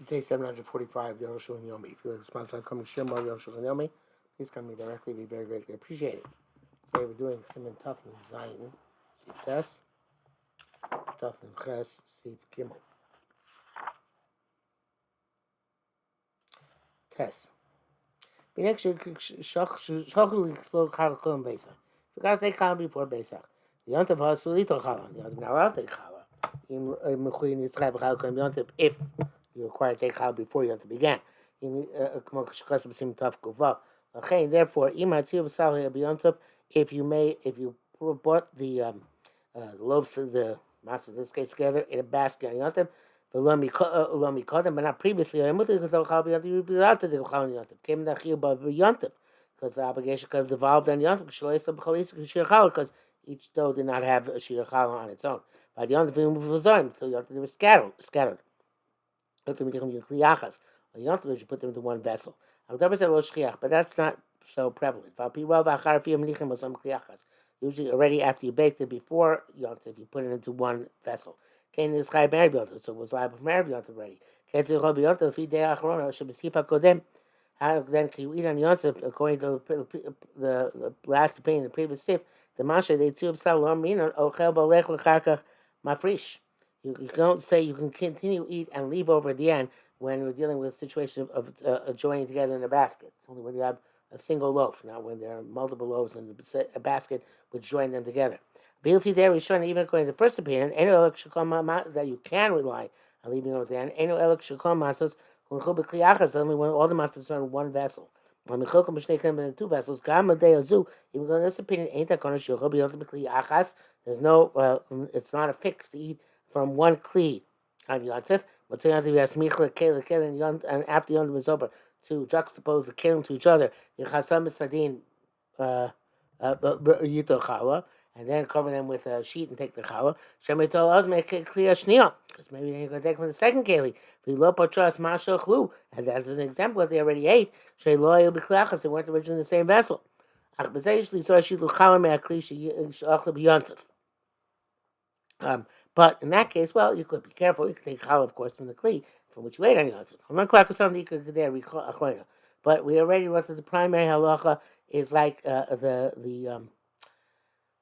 It's day 745, the Arukh HaShulchan Yomi. If you like to sponsor coming Shir more of the Arukh HaShulchan Yomi, please come to me directly. It'd be very greatly appreciated. Today we're doing Siman Taf Nun Zayin, Sif Tes, Taf Nun Ches, Sif Gimel. Tes. Forgot to take challah before Pesach. Yontav Hasulito challah. You're not allowed to take challah. If you're required to take challah before Yontav began. Therefore, if you brought the loaves, the matzah in this case, together in a basket on Yontav, but not previously, you'd be allowed to do chal on Yontav. Came the chiyuv Yontav, because the obligation could have devolved on Yontav, because each dough did not have a shir chal on its own. By the Yontav, they were scattered. Yontav, you put them into one vessel. But that's not so prevalent. Usually, already after you baked it before Yontav, you put it into one vessel. So it was live of Marav Yontav already. How then can you eat on Yontav according to the last opinion, the previous sif? The Masha they too mafrish. You don't say you can continue to eat and leave over at the end when we're dealing with a situation of joining together in a basket. It's only when you have a single loaf, not when there are multiple loaves in a basket which join them together. Even according to the first opinion, that you can rely on leaving over at the end. Only when all the matzahs are in one vessel. When in two vessels, even though in this opinion there's no, it's not a fix to eat from one kli on Yontif. And after Yontif is over, to juxtapose the kelim to each other, and then cover them with a sheet and take the challah. Because maybe they're going to take from the second keli. And that's an example what they already ate. They weren't originally in the same vessel. But in that case, well, you could be careful. You could take challah, of course, from the kli from which you ate on Yontif. But we already wrote that the primary halacha is like the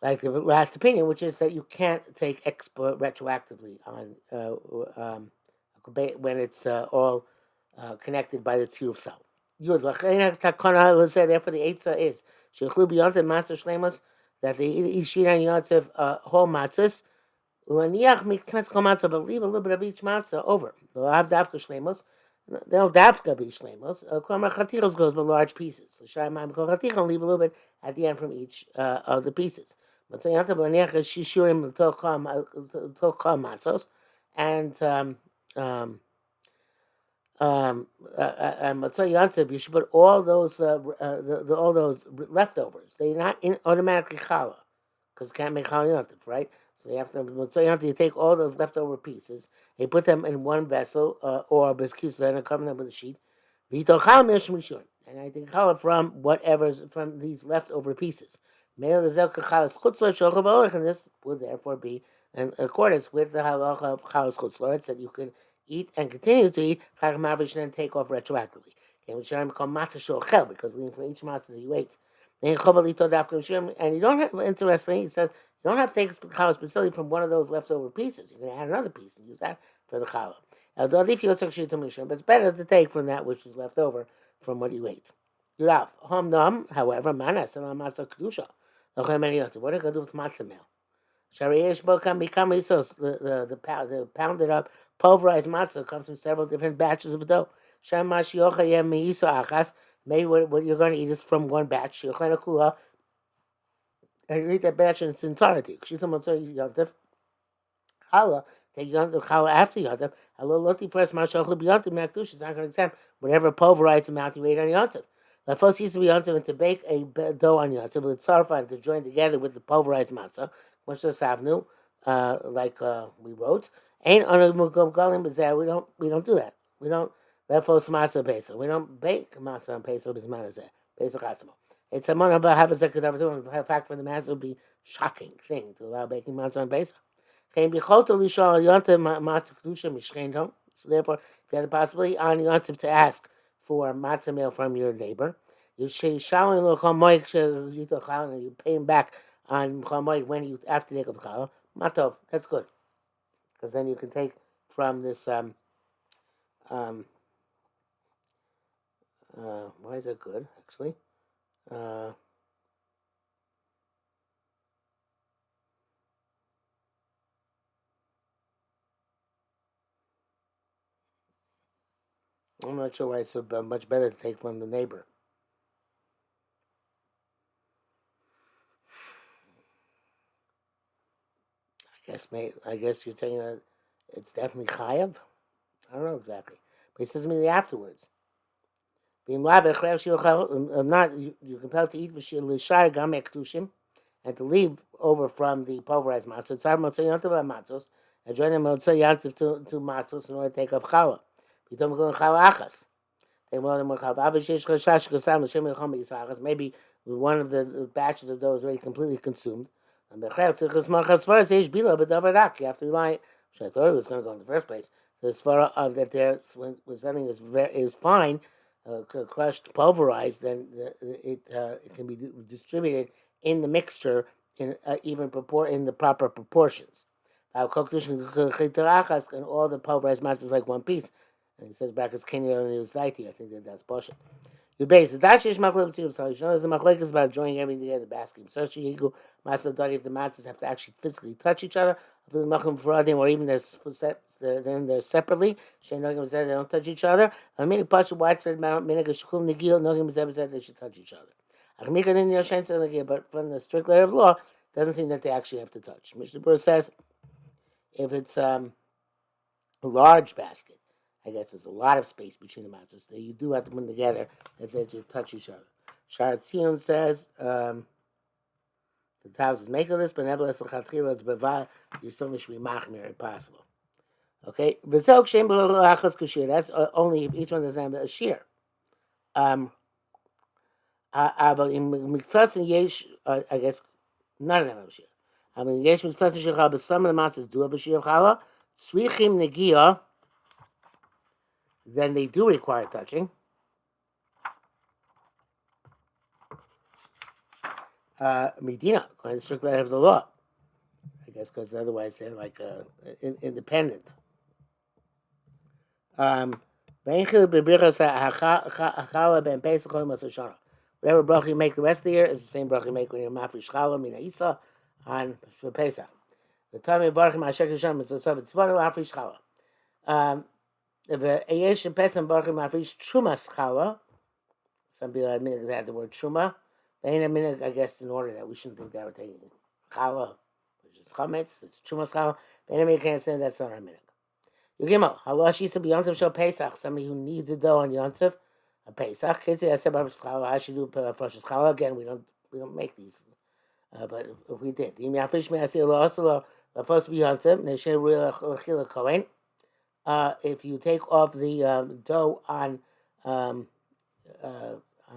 last opinion, which is that you can't take export retroactively on when it's all connected by the tziyuv cell. Therefore, the eitzah is that they eat on Yontif whole matzahs. But leave a little bit of each matzah over. They don't dafka be shlemos. Chatichos goes by large pieces. So leave a little bit at the end from each of the pieces. And Matzah Yontif, you should put all those leftovers. They're not automatically challah, because you can't make challah Yontif, right? So you have to take all those leftover pieces, you put them in one vessel, or biskisa, and cover them with a sheet. And I take challah from whatever's from these leftover pieces. And this would therefore be in accordance with the halacha of chalas chutzlor. It said you could eat and continue to eat, and then take off retroactively. Because from each matzah that you ate. And you don't have, interestingly, it says you don't have to take challah specifically from one of those leftover pieces. You can add another piece and use that for the challah. But it's better to take from that which is left over from what you ate. However, manas and matzah kedusha. What are you going to do with matzah meal? The pounded up, pulverized matzah comes from several different batches of dough. Maybe what you're going to eat is from one batch. And you eat that batch in its entirety. Take challah after Yontif. First, it's not going to exempt whatever pulverized amount you ate on Yontif. The first used to be Yontif and to bake a dough on Yontif with tzarfa to join together with the pulverized matzah, which is havnu, like we wrote. Ain't on a mugalim b'zeh. We don't do that. We don't lefos matzah pesach. We don't bake matzah on pesach b'zmanazeh pesach atzmo. It's a man of a havazek kedav. In fact, for the matzah, it would be shocking thing to allow baking matzah on pesach. Can be chotel lishal Yontif matzah kedusha mishchein So therefore, if you have the possibility on Yontif to ask for matzah meal from your neighbor, you pay him back on chamoy when you after you take of challah. Matov, that's good, because then you can take from this. Why is that good? Actually, uh, I'm not sure why it's so much better to take from the neighbor. I guess you're saying that it's definitely chayav. I don't know exactly, but he says immediately afterwards. Being not you're compelled to eat v'shir gam ektushim and to leave over from the pulverized matzah. Tzar motzei yantiv matzos and join the motzei yantiv to matzos in order to take off challah. B'tom going challah achas. Maybe one of the batches of those already completely consumed. You have to rely, which I thought it was going to go in the first place. The svara of that there when something is fine, crushed, pulverized, then it can be distributed in the mixture in even in the proper proportions. And all the pulverized matzah is like one piece. And he says brackets Kenyan and use daiti. I think that's bullshit. You base the dash is maklek b'tziyum salish. You know, there's a maklek is about joining everything together, basking. Search yigu matzah dadi if the matzahs have to actually physically touch each other, or even they're separately. They don't touch each other. I mean, partial widespread minig shukum nigil nogim said they should touch each other. But from the strict letter of law, it doesn't seem that they actually have to touch. Mishnah Berurah says if it's a large basket, I guess there's a lot of space between the matzahs. So you do have to put them together that they touch each other. Shar Tzion says the Tav is making this, but nevertheless l'chatchila it's beva. You still should be machmir if possible. Okay, v'zel kshem b'lachas kashir. That's only if each one doesn't have a shear. But in miktzas and yesh, I guess none of them have a shear. I mean yesh miktzas and shechal, but some of the matzahs do have a shear of challah. Tzvichim negia. Then they do require touching. Medina, according to the strict letter of the law. I guess because otherwise they're like independent. Whatever bracha you make the rest of the year is the same bracha you make when you're mafresh challah mina isa on for Pesach. The time of baruch ma'asher kisham is also it's fun mafresh challah. If a yesh and pesach baruch mafresh trumas challah, some people admit that the word truma. They ain't a minute, I guess, in order that we shouldn't think that we're taking challah, which is chametz. It's trumas challah. But anyway, you can't say that's not a minute. Yugimo halash yisa b'yontiv shel Pesach. Somebody who needs a dough on yontiv, a Pesach. Kids, I said about challah. I should do fresh challah again. We don't make these, but if we did, the miyafish me I say lo also the first b'yontiv neshe real lechila kohen. If you take off the dough on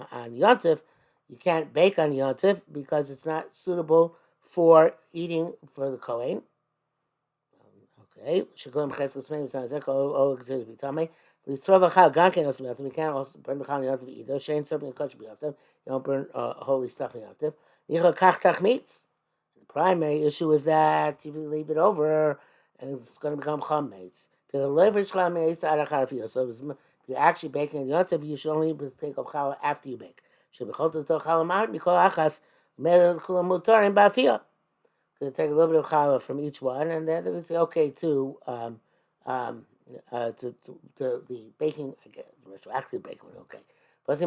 yontif, you can't bake on yontif because it's not suitable for eating for the kohen. Okay, shekulam cheskas meim sanazek o gzez bitame. Litzrov achal ganken also yontif. You can't also burn the chal yontif either. Shein something kach b'yontif. You don't burn holy stuff in yontif. Yichol kach tachmitz. The primary issue is that if you leave it over, it's going to become chametz. So if you're actually baking in yontif, you should only take off challah after you bake. Should be to challah ma'at mikol achas melech kulam mutarim ba'afiyah. You take a little bit of challah from each one, and then it's okay to the baking. I guess retroactive baking, okay. Not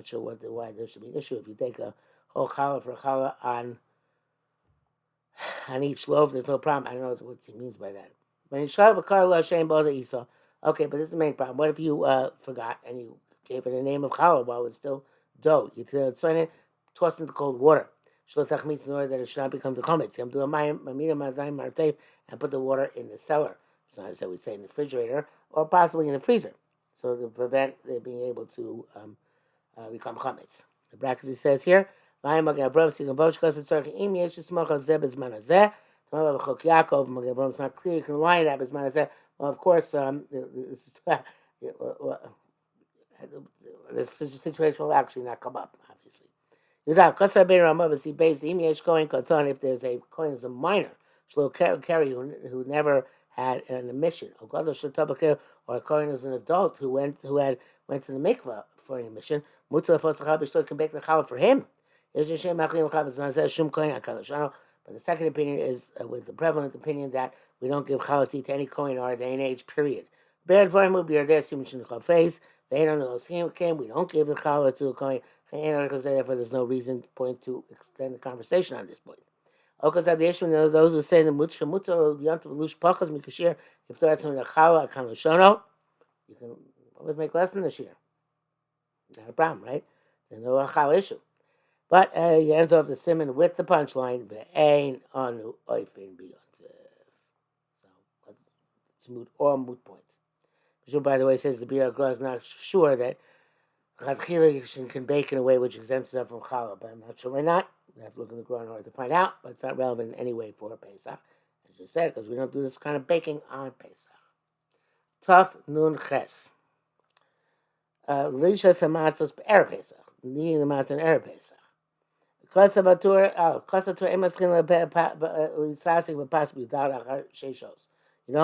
sure why there should be an issue if you take a whole challah for a challah on each loaf. There's no problem. I don't know what he means by that. Okay, but this is the main problem. What if you forgot and you gave it a name of challah while it's still dough? You toss it into cold water. In order that it should not become the chametz. And put the water in the cellar. So as we say in the refrigerator or possibly in the freezer, so to prevent it being able to become chametz. The brackets he says here. Tomorrow Chok Yaakov, it's not clear. You can rely on that, but I said, well, of course, this is, this situation will actually not come up, obviously. Because Rabbeinu Rama, but he based the Yesh Kohen Katan, if there's a Kohen as a minor, Shlo Keri, who never had an emission, or a Kohen as an adult who went to the mikvah for an emission, Mutzah Fosachal B'Shlo can bake the challah for him. But the second opinion is with the prevalent opinion that we don't give challah to any Kohen in our day and age, period. Bered Vorim will be there, Simon Chafez, they don't know came, we don't give the challah to a Kohen. Therefore, there's no reason point to extend the conversation on this point. Those who say the mutzah yontav lush pachas mikashir, if they're asking the challah kanoshono, you can always make less than this year. Not a problem, right? There's no chal issue. But he ends off the simon with the punchline, ve'ein anu oifin biyontif. So it's all moot points. By the way, says the Bir Gra is not sure that Chadchila can bake in a way which exempts itself from challah, but I'm not sure why not. We have to look in the Gra in order to find out, but it's not relevant in any way for Pesach, as you said, because we don't do this kind of baking on Pesach. Tuf Nun Ches. Lishas hamatzos Erev Pesach. Kneading the matzah in Erev Pesach. Kosabatur emaschin lisasik v'pas b'yudar achar sheishos. You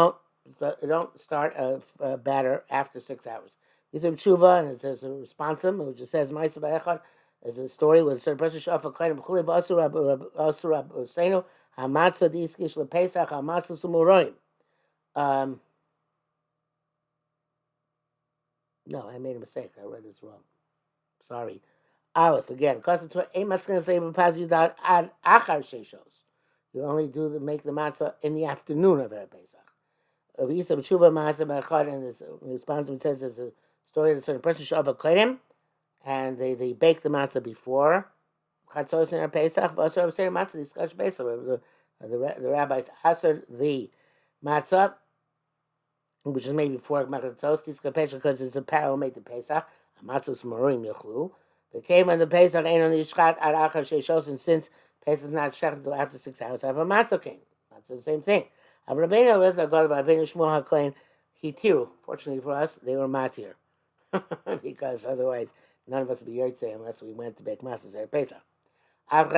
don't start a batter after 6 hours. He's a tshuva, and it says a responsum, which just says Ma'aseh Ba'echad, is a story with a certain person shafa kain b'chuli v'asur seinu hamatzah diskish lePesach hamatzah sumuroim. No, I made a mistake. I read this wrong. Sorry. Aleph again. You only make the matzah in the afternoon of Erev Pesach. And this responsum says there's a story of a certain person shava kodim, and they bake the matzah before chatzos in Pesach. The rabbis answered the matzah, which is made before chatzos because it's a parallel made to Pesach. Matzos morim yochlu. They came when the Pesach ain't on the yishchat ad achar sheishos, and since Pesach is not shechet until after 6 hours, I have a matzah king. That's the same thing. Rabbeinu Elazar got Rabbeinu Shmuel HaKohen Hitiru. Fortunately for us, they were matir, because otherwise none of us would be yotzei unless we went to bake matzahs Erev Pesach. But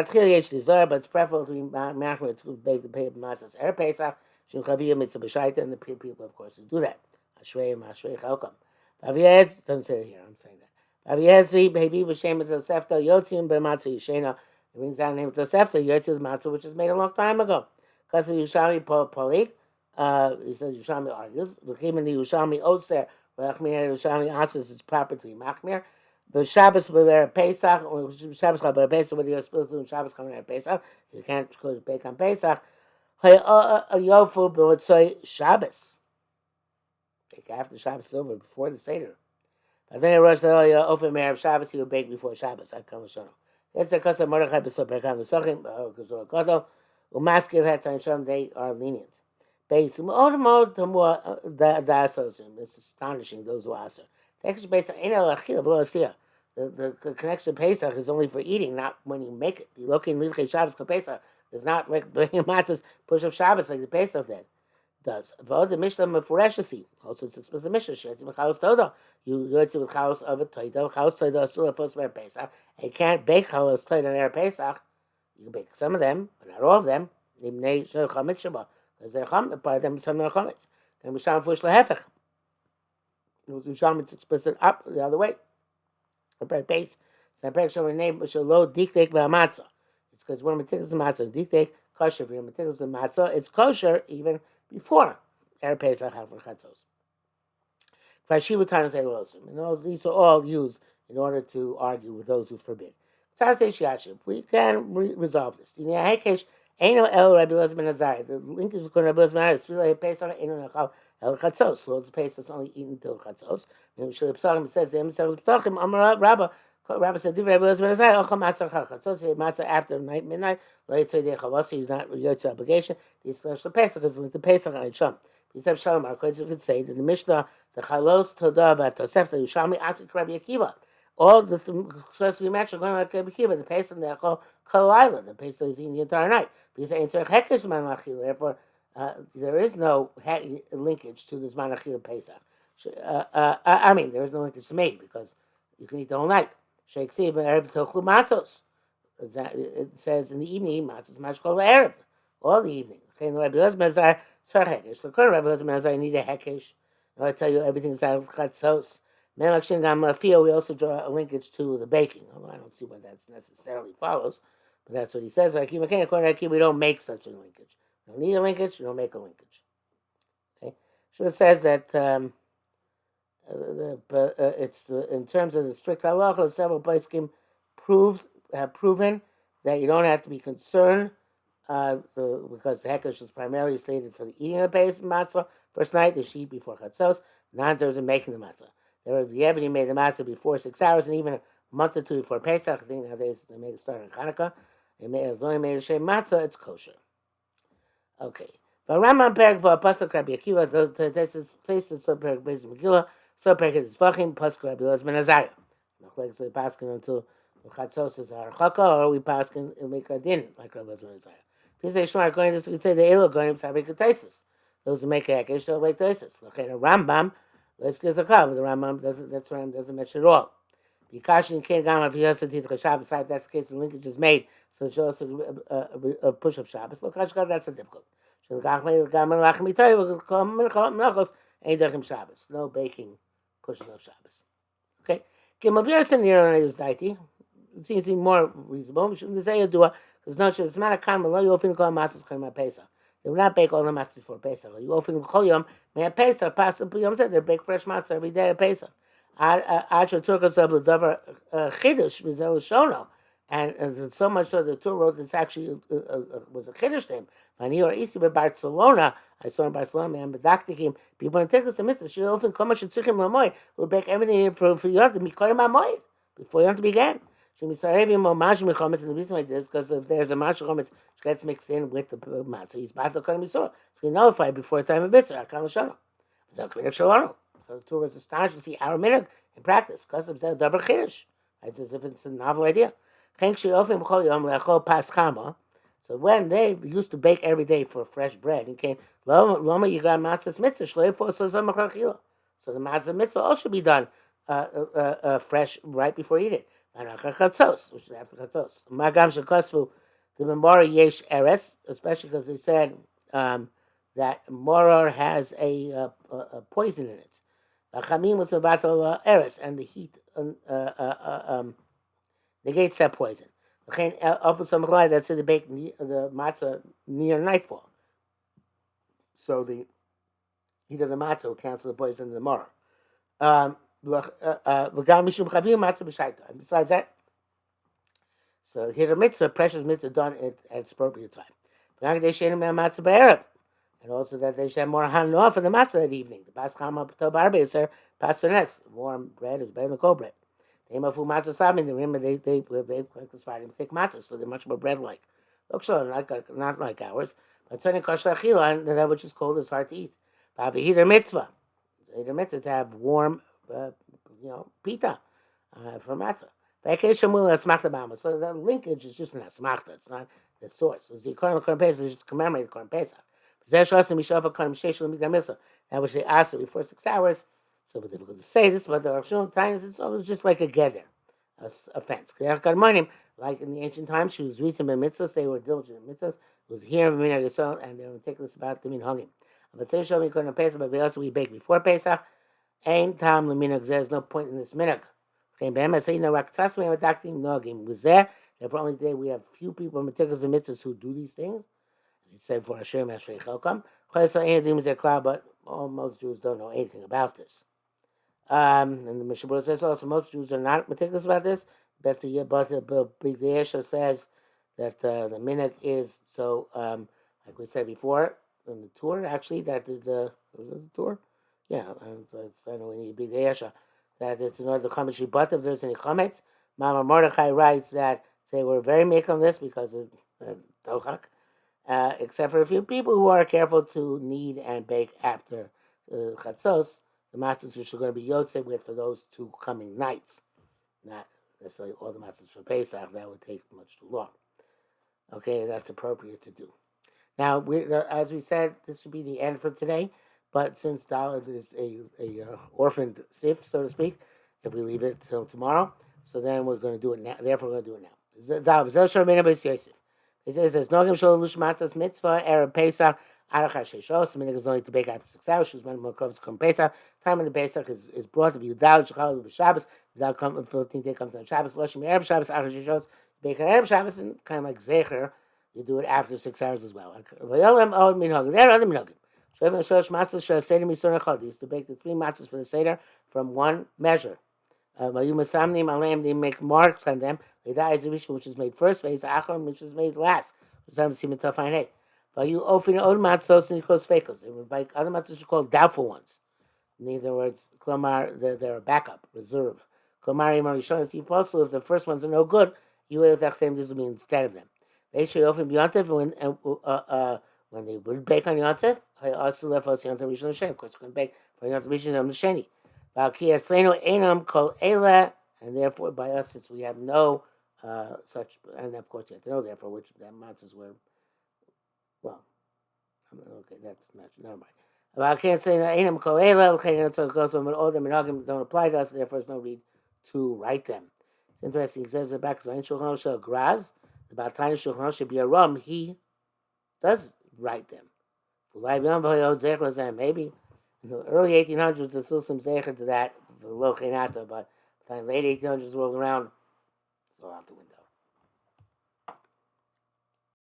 it's preferable to be machmer to bake the matzahs Erev Pesach. Shulchaviyah mitzvah b'shaita, and the peer people, of course, who do that. Ashrei chalkom. Aviyez doesn't say it here. I'm saying that. Aviyezvi behevi b'shem Tosefta yotzim b'matzah yishena. It brings down the name of Tosefta yotzim the matzah, which was made a long time ago. Because of Yerushalmi Polik, he says Yerushalmi argues. L'chim in the Yerushalmi Oser, L'chmir Yerushalmi answers it's proper to be machmir. The Shabbos b'Erev Pesach, or Shabbos b'Erev Pesach, when you're supposed to do Shabbos coming Erev Pesach, you can't go to bake on Pesach. Yofu b'Motzoi Shabbos. Bake after Shabbos is over, before the Seder. But then Rosh Hashanah Ofer Erev Shabbos, he would bake before Shabbos. I come to that's the custom Mordechai b'Sop Perkam V'Sochim K'Zor Kotel. Umaskil Hatansham, they are lenient. Based on it's astonishing, those who answer. The connection to Pesach is only for eating, not when you make it. You look in Lidchei Shabbos Pesach. It's not like bringing matzahs push up Shabbos like the Pesach does. The Mishnah Mefureshasi, also it's explicit Mishnah. You go to with chalos of a toida. Chalos toida asur lefos Erev Pesach. You can't bake chalos toida on Erev Pesach. You can bake some of them, but not all of them. Because they're part of them, some are chametz. And Misham Fush Lahefech. It was Misham, it's explicit up the other way. Base. So I name Shalo Diktek B'Hamatzah. It's because when meticulous the matzah, Diktek kosher. If you're meticulous the matzah, it's kosher even before Erev Pesach for chatzos. And these are all used in order to argue with those who forbid. We can resolve this. The linkage between Rabbi Elazar ben Azariah is Pesach el chatzos. Lord's Pesach is only eaten till chatzos. And Shulchan says the Rabbi said, Rabbi Elazar ben Azariah, matzah after midnight. Let's say the chavasi is not yotze obligation. This is the Pesach because linked to Pesach and Sham. These have Shalom. Our could say that the Mishnah, the chalos todah v'atosefta Yerushalmi asik Rabbi Akiva. all the supposed to be matched are going like Rabbi Kiva. The Pesach they call Kalayla. The Pesach is eating the entire night. Because therefore, there is no linkage to this Manachil Pesach. I mean, there is no linkage to made because you can eat the whole night. Sheikh Siv Erev Tochlu Matzos. It says in the evening, matzos mashkol Erev, all the evening. Okay, the Rabbi Elazar Mezar tzar hekesh. The current Rabbi Elazar Mezar need a hekesh. I tell you everything is out of chatzos. We also draw a linkage to the baking. Although I don't see what that necessarily follows, but that's what he says. According to Rakim, we don't make such a linkage. We don't need a linkage. We don't make a linkage. Okay, so it says that it's in terms of the strict halacha. Several poskim have proven that you don't have to be concerned because the hekesh is primarily slated for the eating of the base matzah first night. They should eat before chatzos. Not in making the matzah. The Yeveni made the matzah before 6 hours, and even a month or two before Pesach. I think nowadays they make it start on Hanukkah. As long as they made a shem matzah, it's kosher. Okay. But Rambam Perek for Pasuk Rabbi Akiva, this is so Perek Beis Megillah, so Perek is Vachim Pasuk Rabbi Elazar ben Azariah. So we paskin until Chatzos is our Chaka, or we paskin and make a din like Rabbi Elazar ben Azariah. If you say Shemar going this, we can say the Elo going to Sabrik Taisus. Those who make a Hekesh don't like Taisus. Look at a Rambam. Let's get the Chav. The Rambam doesn't mention it all. Because in King Gam, if he also did the Shabbos, if that's the case, the linkage is made, so it's also a push of Shabbos. Look, that's a difficult. No baking pushes of Shabbos. Okay. It seems to be more reasonable. We shouldn't say a dua because no, it's not a common law. You often call matzahs kol Pesach. They will not bake all the matzahs for Pesach. You often call yom may Pesach. Possibly yom said they bake fresh matzah every day at Pesach. Acha Turkas of the Dover Chiddush Vizel Shono, and so much so the Torah wrote this actually was a Chiddush to him. When he or Isi by Barcelona, I saw in Barcelona, and Bedaktikim, people in Tekos and Mitzvah, she often come and Tzichim Lamoy, will bake everything for Yom to be Kodim HaMoed before Yom to begin. She misarevim or mashim chometz, and the reason why this because if there's a mashim chometz which gets mixed in with the matzah, he's battle kodim misor. It's going to nullify before the time of Isra. Akal Shana. So the Torah was astonished to see our minhag in practice. Because of that double chiddush, it's as if it's a novel idea. So when they used to bake every day for fresh bread, it came loma yigra matzahs mitzvah shleifo so zamachachila. So the matzah mitzvah all should be done fresh right before you eat it. Which is after chatzos. Magam shekosfu the memora yesh eres, especially because they said that moror has a poison in it. Chamim was about eris, and the heat negates that poison. That's why they bake the matzah near nightfall. So the heat of the matzah will cancel the poison in the moror. And besides that, so here a mitzvah, precious mitzvah done at its appropriate time. And also that they should have more hanor for the matzah that evening. The pas chama tobarbe is there pas finesse. Warm bread is better than cold bread. They mafu matzah sabin. Remember they like the Sfardim thick matzah, so they're much more bread like. Not like ours, but certainly kosher achila, and that which is cold is hard to eat. But either mitzvah to have warm, pita for matzah. So the linkage is just an asmachta. It's not the source. So the Korban Pesach is just to commemorate the Korban Pesach. That which they asked before 6 hours. So it's difficult to say this, but the Arukh HaShulchan it's always just like a geder, a fence. Like in the ancient times, she was recent in mitzvahs. They were diligent in mitzvahs. It was here in Minhag Yisrael, and they were meticulous about the minhagim. But say show me Korban Pesach, but we also bake before Pesach. Ain't tam leminhag. There's no point in this minhag. Okay, Bama say no raktasmi and adaktim nogim was there. Therefore, only today we have few people meticulous in mitzvahs who do these things. As he said for Hashem Ashrei Chelkam. Chayesel anything is their cloud, but most Jews don't know anything about this. And the Mishabura says also most Jews are not meticulous about this. But the Big Yesha says that the minhag is so like we said before in the tour actually that was it the tour? Yeah, and it's I don't know when you Big Yesha that it's in order to chametz but if there's any chametz. Mama Mordechai writes that they were very meek on this because of Tochak. Except for a few people who are careful to knead and bake after chatzos, the matzahs which are going to be yotze with for those 2 coming nights. not necessarily all the matzahs for Pesach. That would take much too long. Okay, that's appropriate to do. Now, as we said, this should be the end for today. But since Dalit is a orphaned sif, so to speak, if we leave it till tomorrow, so then we're going to do it now. Therefore, we're going to do it now. It says, "Nogim shol lush matzahs mitzvah erev Pesach Arukh HaShulchan." The minhag is only to bake after 6 hours. She's one more close to Pesach. Time when the Pesach is brought to be without shechal b'Shabbos. Without 15th day comes on Shabbos. Loshim erev Shabbos Arukh HaShulchan. Bake on erev Shabbos, and kind of like zecher. You do it after 6 hours as well. There are other minhagim. They used to bake the 3 matzahs for the Seder from one measure. They make marks on them. Which is made first, which is made last. You open old matzahs and you close fakos. They would bake other matzahs are called doubtful ones. In other words, klomar, they're a backup, reserve. Klomar imarishonas, you also, if the first ones are no good, you will this will be instead of them. They should often be yontif when they would bake on yontif. I also left us yontif rishon l'sheni. Of course, you can bake for yontif rishon l'sheni. And therefore, by us, since we have no such, and of course, you have to know therefore which the matzahs were. Well, okay, that's not never mind. I can't say Einam Kol Ela, so it goes when all the minhagim don't apply to us, therefore there's no need to write them. It's interesting. He says in the back of Shulchan Aruch Graz, the Baltani Shulchan Aruch should be a rum. He does write them. Maybe in the early 1800s there's still some zecher to that, but by the late 1800s rolled around, it's all out the window.